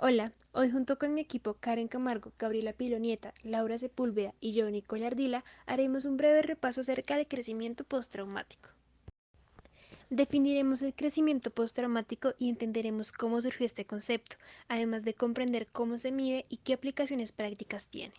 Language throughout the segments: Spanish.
Hola, hoy junto con mi equipo Karen Camargo, Gabriela Pilonieta, Laura Sepúlveda y yo, Nicole Ardila, haremos un breve repaso acerca del crecimiento postraumático. Definiremos el crecimiento postraumático y entenderemos cómo surgió este concepto, además de comprender cómo se mide y qué aplicaciones prácticas tiene.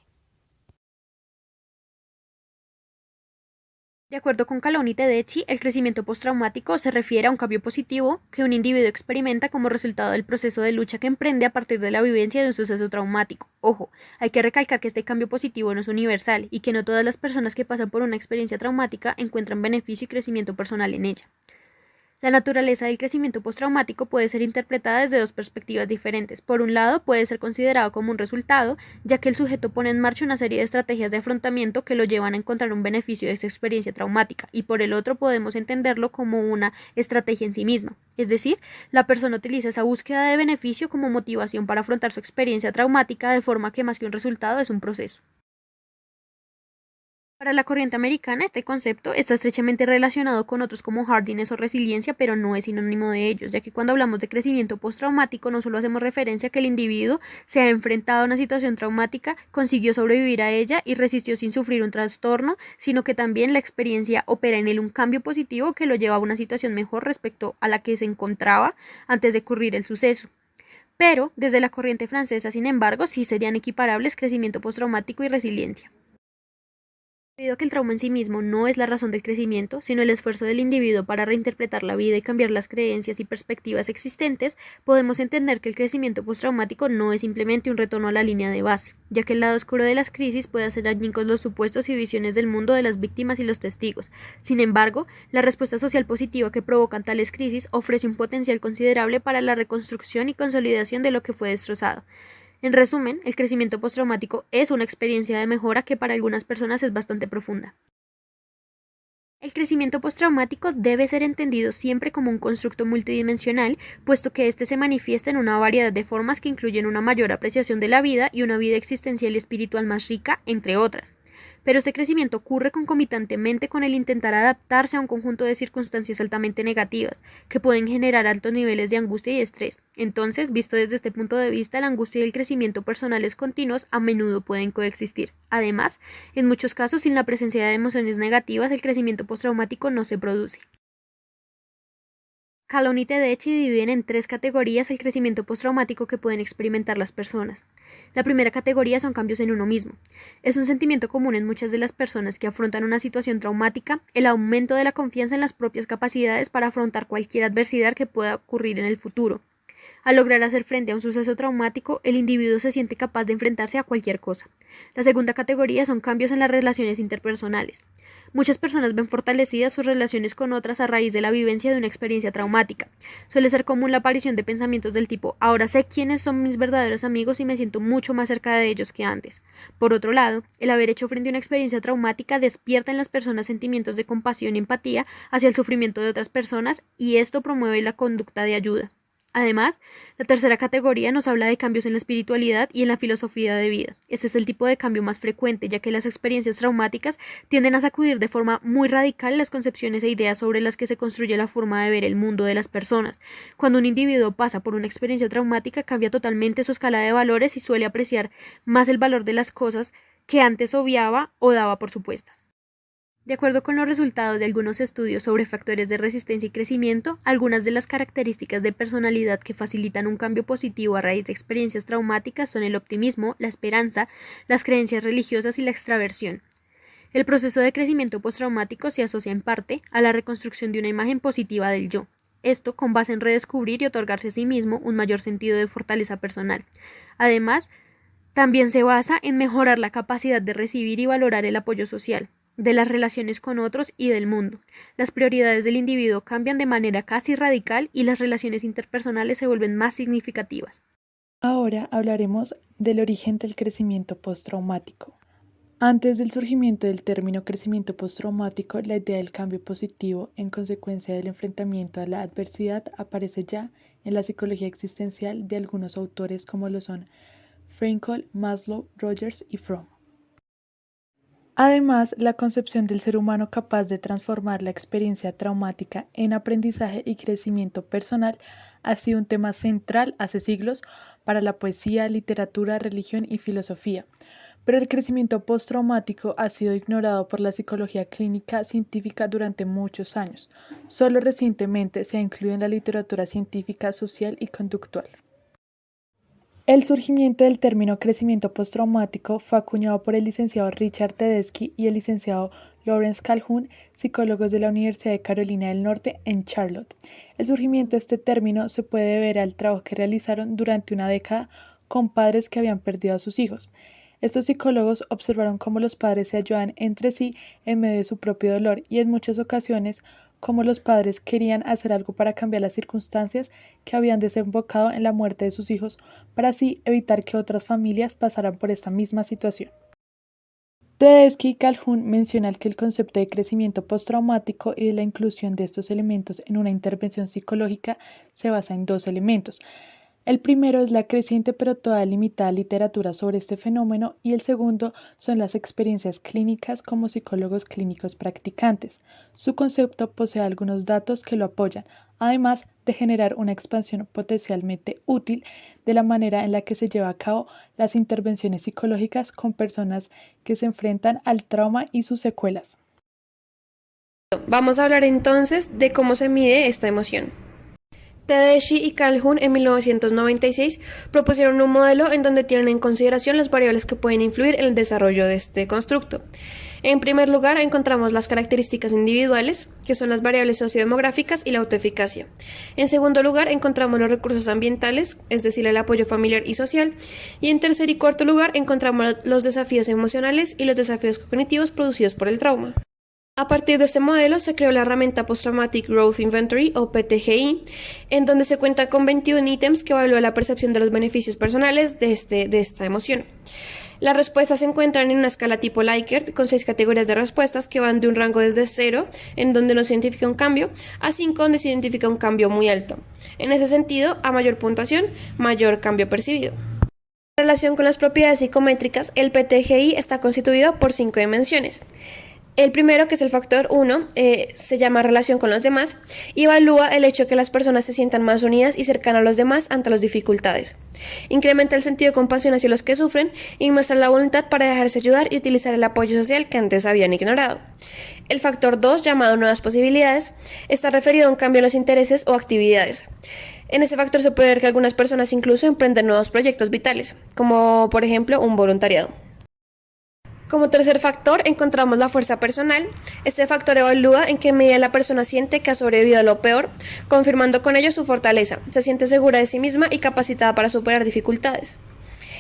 De acuerdo con Calón y Tedeschi, el crecimiento postraumático se refiere a un cambio positivo que un individuo experimenta como resultado del proceso de lucha que emprende a partir de la vivencia de un suceso traumático. Ojo, hay que recalcar que este cambio positivo no es universal y que no todas las personas que pasan por una experiencia traumática encuentran beneficio y crecimiento personal en ella. La naturaleza del crecimiento postraumático puede ser interpretada desde dos perspectivas diferentes. Por un lado, puede ser considerado como un resultado, ya que el sujeto pone en marcha una serie de estrategias de afrontamiento que lo llevan a encontrar un beneficio de esa experiencia traumática, y por el otro podemos entenderlo como una estrategia en sí misma. Es decir, la persona utiliza esa búsqueda de beneficio como motivación para afrontar su experiencia traumática de forma que más que un resultado es un proceso. Para la corriente americana, este concepto está estrechamente relacionado con otros como hardiness o resiliencia, pero no es sinónimo de ellos, ya que cuando hablamos de crecimiento postraumático no solo hacemos referencia a que el individuo se ha enfrentado a una situación traumática, consiguió sobrevivir a ella y resistió sin sufrir un trastorno, sino que también la experiencia opera en él un cambio positivo que lo lleva a una situación mejor respecto a la que se encontraba antes de ocurrir el suceso. Pero, desde la corriente francesa, sin embargo, sí serían equiparables crecimiento postraumático y resiliencia. Debido a que el trauma en sí mismo no es la razón del crecimiento, sino el esfuerzo del individuo para reinterpretar la vida y cambiar las creencias y perspectivas existentes, podemos entender que el crecimiento postraumático no es simplemente un retorno a la línea de base, ya que el lado oscuro de las crisis puede hacer añicos los supuestos y visiones del mundo de las víctimas y los testigos. Sin embargo, la respuesta social positiva que provocan tales crisis ofrece un potencial considerable para la reconstrucción y consolidación de lo que fue destrozado. En resumen, el crecimiento postraumático es una experiencia de mejora que para algunas personas es bastante profunda. El crecimiento postraumático debe ser entendido siempre como un constructo multidimensional, puesto que éste se manifiesta en una variedad de formas que incluyen una mayor apreciación de la vida y una vida existencial y espiritual más rica, entre otras. Pero este crecimiento ocurre concomitantemente con el intentar adaptarse a un conjunto de circunstancias altamente negativas, que pueden generar altos niveles de angustia y estrés. Entonces, visto desde este punto de vista, la angustia y el crecimiento personales continuos a menudo pueden coexistir. Además, en muchos casos, sin la presencia de emociones negativas, el crecimiento postraumático no se produce. Calón y Tedeschi dividen en tres categorías el crecimiento postraumático que pueden experimentar las personas. La primera categoría son cambios en uno mismo. Es un sentimiento común en muchas de las personas que afrontan una situación traumática, el aumento de la confianza en las propias capacidades para afrontar cualquier adversidad que pueda ocurrir en el futuro. Al lograr hacer frente a un suceso traumático, el individuo se siente capaz de enfrentarse a cualquier cosa. La segunda categoría son cambios en las relaciones interpersonales. Muchas personas ven fortalecidas sus relaciones con otras a raíz de la vivencia de una experiencia traumática. Suele ser común la aparición de pensamientos del tipo ahora sé quiénes son mis verdaderos amigos y me siento mucho más cerca de ellos que antes. Por otro lado, el haber hecho frente a una experiencia traumática despierta en las personas sentimientos de compasión y empatía hacia el sufrimiento de otras personas y esto promueve la conducta de ayuda. Además, la tercera categoría nos habla de cambios en la espiritualidad y en la filosofía de vida. Este es el tipo de cambio más frecuente, ya que las experiencias traumáticas tienden a sacudir de forma muy radical las concepciones e ideas sobre las que se construye la forma de ver el mundo de las personas. Cuando un individuo pasa por una experiencia traumática, cambia totalmente su escala de valores y suele apreciar más el valor de las cosas que antes obviaba o daba por supuestas. De acuerdo con los resultados de algunos estudios sobre factores de resistencia y crecimiento, algunas de las características de personalidad que facilitan un cambio positivo a raíz de experiencias traumáticas son el optimismo, la esperanza, las creencias religiosas y la extraversión. El proceso de crecimiento postraumático se asocia en parte a la reconstrucción de una imagen positiva del yo. Esto con base en redescubrir y otorgarse a sí mismo un mayor sentido de fortaleza personal. Además, también se basa en mejorar la capacidad de recibir y valorar el apoyo social, de las relaciones con otros y del mundo. Las prioridades del individuo cambian de manera casi radical y las relaciones interpersonales se vuelven más significativas. Ahora hablaremos del origen del crecimiento postraumático. Antes del surgimiento del término crecimiento postraumático, la idea del cambio positivo en consecuencia del enfrentamiento a la adversidad aparece ya en la psicología existencial de algunos autores como lo son Frankl, Maslow, Rogers y Fromm. Además, la concepción del ser humano capaz de transformar la experiencia traumática en aprendizaje y crecimiento personal ha sido un tema central hace siglos para la poesía, literatura, religión y filosofía. Pero el crecimiento postraumático ha sido ignorado por la psicología clínica científica durante muchos años. Solo recientemente se ha incluido en la literatura científica, social y conductual. El surgimiento del término crecimiento postraumático fue acuñado por el licenciado Richard Tedeschi y el licenciado Lawrence Calhoun, psicólogos de la Universidad de Carolina del Norte en Charlotte. El surgimiento de este término se puede deber al trabajo que realizaron durante una década con padres que habían perdido a sus hijos. Estos psicólogos observaron cómo los padres se ayudaban entre sí en medio de su propio dolor y en muchas ocasiones cómo los padres querían hacer algo para cambiar las circunstancias que habían desembocado en la muerte de sus hijos para así evitar que otras familias pasaran por esta misma situación. Tedeschi y Calhoun mencionan que el concepto de crecimiento postraumático y de la inclusión de estos elementos en una intervención psicológica se basa en dos elementos. El primero es la creciente pero toda limitada literatura sobre este fenómeno y el segundo son las experiencias clínicas como psicólogos clínicos practicantes. Su concepto posee algunos datos que lo apoyan, además de generar una expansión potencialmente útil de la manera en la que se lleva a cabo las intervenciones psicológicas con personas que se enfrentan al trauma y sus secuelas. Vamos a hablar entonces de cómo se mide esta emoción. Tedeschi y Calhoun en 1996 propusieron un modelo en donde tienen en consideración las variables que pueden influir en el desarrollo de este constructo. En primer lugar, encontramos las características individuales, que son las variables sociodemográficas y la autoeficacia. En segundo lugar, encontramos los recursos ambientales, es decir, el apoyo familiar y social. Y en tercer y cuarto lugar, encontramos los desafíos emocionales y los desafíos cognitivos producidos por el trauma. A partir de este modelo se creó la herramienta Post-Traumatic Growth Inventory o PTGI, en donde se cuenta con 21 ítems que evalúan la percepción de los beneficios personales de esta emoción. Las respuestas se encuentran en una escala tipo Likert con 6 categorías de respuestas que van de un rango desde 0, en donde no se identifica un cambio, a 5, donde se identifica un cambio muy alto. En ese sentido, a mayor puntuación, mayor cambio percibido. En relación con las propiedades psicométricas, el PTGI está constituido por 5 dimensiones. El primero, que es el factor 1, se llama relación con los demás y evalúa el hecho de que las personas se sientan más unidas y cercanas a los demás ante las dificultades. Incrementa el sentido de compasión hacia los que sufren y muestra la voluntad para dejarse ayudar y utilizar el apoyo social que antes habían ignorado. El factor 2, llamado nuevas posibilidades, está referido a un cambio en los intereses o actividades. En ese factor se puede ver que algunas personas incluso emprenden nuevos proyectos vitales, como por ejemplo un voluntariado. Como tercer factor encontramos la fuerza personal. Este factor evalúa en qué medida la persona siente que ha sobrevivido a lo peor, confirmando con ello su fortaleza. Se siente segura de sí misma y capacitada para superar dificultades.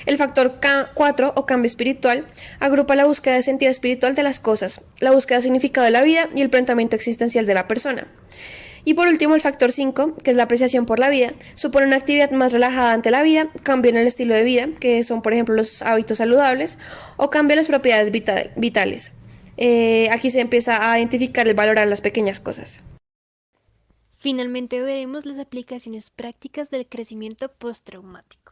El factor 4 o cambio espiritual agrupa la búsqueda de sentido espiritual de las cosas, la búsqueda de significado de la vida y el planteamiento existencial de la persona. Y por último, el factor 5, que es la apreciación por la vida, supone una actividad más relajada ante la vida, cambio en el estilo de vida, que son por ejemplo los hábitos saludables, o cambio en las propiedades vitales. Aquí se empieza a identificar el valor a las pequeñas cosas. Finalmente veremos las aplicaciones prácticas del crecimiento postraumático.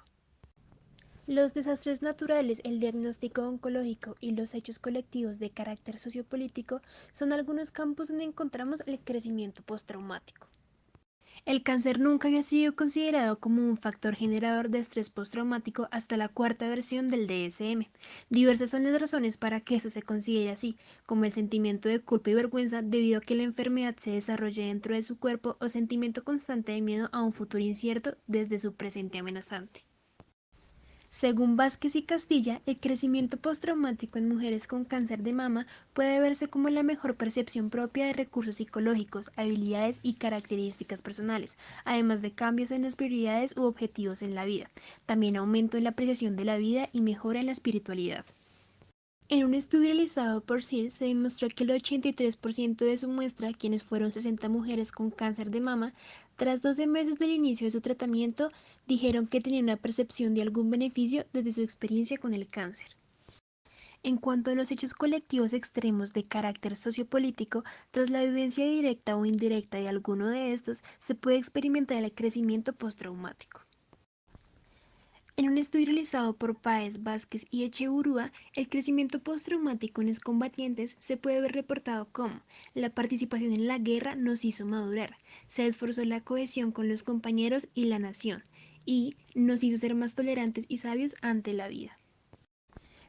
Los desastres naturales, el diagnóstico oncológico y los hechos colectivos de carácter sociopolítico son algunos campos donde encontramos el crecimiento postraumático. El cáncer nunca había sido considerado como un factor generador de estrés postraumático hasta la cuarta versión del DSM. Diversas son las razones para que esto se considere así, como el sentimiento de culpa y vergüenza debido a que la enfermedad se desarrolle dentro de su cuerpo o sentimiento constante de miedo a un futuro incierto desde su presente amenazante. Según Vázquez y Castilla, el crecimiento postraumático en mujeres con cáncer de mama puede verse como la mejor percepción propia de recursos psicológicos, habilidades y características personales, además de cambios en las prioridades u objetivos en la vida, también aumento en la apreciación de la vida y mejora en la espiritualidad. En un estudio realizado por Sears se demostró que el 83% de su muestra, quienes fueron 60 mujeres con cáncer de mama, tras 12 meses del inicio de su tratamiento, dijeron que tenían una percepción de algún beneficio desde su experiencia con el cáncer. En cuanto a los hechos colectivos extremos de carácter sociopolítico, tras la vivencia directa o indirecta de alguno de estos, se puede experimentar el crecimiento postraumático. En un estudio realizado por Páez, Vázquez y Echeurúa, el crecimiento postraumático en los combatientes se puede ver reportado como la participación en la guerra nos hizo madurar, se esforzó la cohesión con los compañeros y la nación, y nos hizo ser más tolerantes y sabios ante la vida.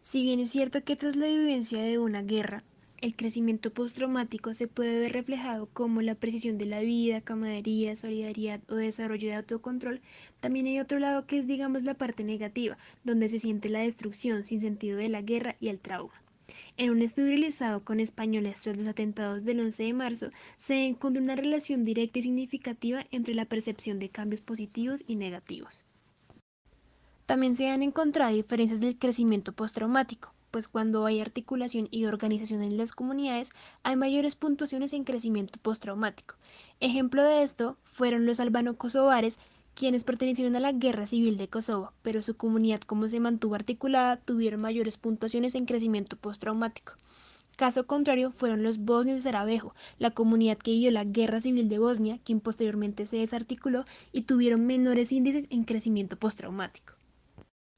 Si bien es cierto que tras la vivencia de una guerra, el crecimiento postraumático se puede ver reflejado como la precisión de la vida, camaradería, solidaridad o desarrollo de autocontrol, también hay otro lado que es, digamos, la parte negativa, donde se siente la destrucción sin sentido de la guerra y el trauma. En un estudio realizado con españoles tras los atentados del 11 de marzo, se encontró una relación directa y significativa entre la percepción de cambios positivos y negativos. También se han encontrado diferencias del crecimiento postraumático, pues cuando hay articulación y organización en las comunidades, hay mayores puntuaciones en crecimiento postraumático. Ejemplo de esto fueron los albano-kosovares, quienes pertenecieron a la Guerra Civil de Kosovo, pero su comunidad, como se mantuvo articulada, tuvieron mayores puntuaciones en crecimiento postraumático. Caso contrario fueron los bosnios de Sarajevo, la comunidad que vivió la Guerra Civil de Bosnia, quien posteriormente se desarticuló y tuvieron menores índices en crecimiento postraumático.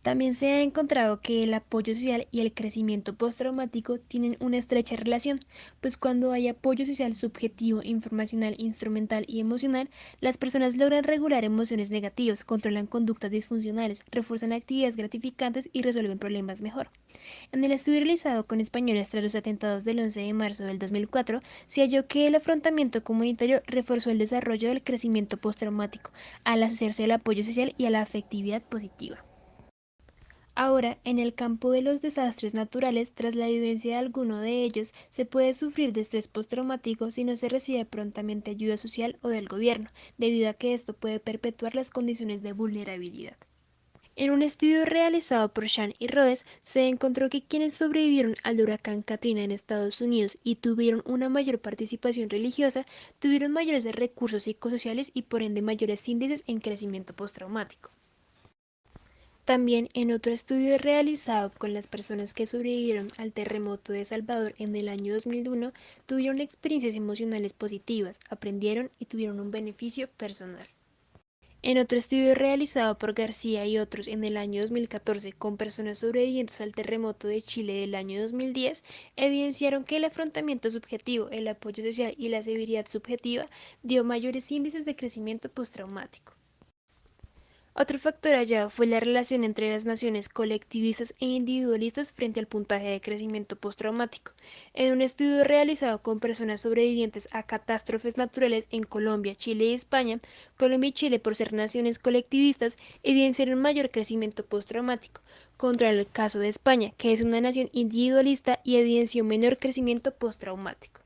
También se ha encontrado que el apoyo social y el crecimiento postraumático tienen una estrecha relación, pues cuando hay apoyo social subjetivo, informacional, instrumental y emocional, las personas logran regular emociones negativas, controlan conductas disfuncionales, refuerzan actividades gratificantes y resuelven problemas mejor. En el estudio realizado con españoles tras los atentados del 11 de marzo del 2004, se halló que el afrontamiento comunitario reforzó el desarrollo del crecimiento postraumático, al asociarse al apoyo social y a la afectividad positiva. Ahora, en el campo de los desastres naturales, tras la vivencia de alguno de ellos, se puede sufrir de estrés postraumático si no se recibe prontamente ayuda social o del gobierno, debido a que esto puede perpetuar las condiciones de vulnerabilidad. En un estudio realizado por Shan y Rhodes, se encontró que quienes sobrevivieron al huracán Katrina en Estados Unidos y tuvieron una mayor participación religiosa, tuvieron mayores recursos psicosociales y por ende mayores índices en crecimiento postraumático. También en otro estudio realizado con las personas que sobrevivieron al terremoto de Salvador en el año 2001, tuvieron experiencias emocionales positivas, aprendieron y tuvieron un beneficio personal. En otro estudio realizado por García y otros en el año 2014 con personas sobrevivientes al terremoto de Chile del año 2010, evidenciaron que el afrontamiento subjetivo, el apoyo social y la severidad subjetiva dio mayores índices de crecimiento postraumático. Otro factor hallado fue la relación entre las naciones colectivistas e individualistas frente al puntaje de crecimiento postraumático. En un estudio realizado con personas sobrevivientes a catástrofes naturales en Colombia, Chile y España, Colombia y Chile, por ser naciones colectivistas, evidenciaron mayor crecimiento postraumático, contra el caso de España, que es una nación individualista y evidenció menor crecimiento postraumático.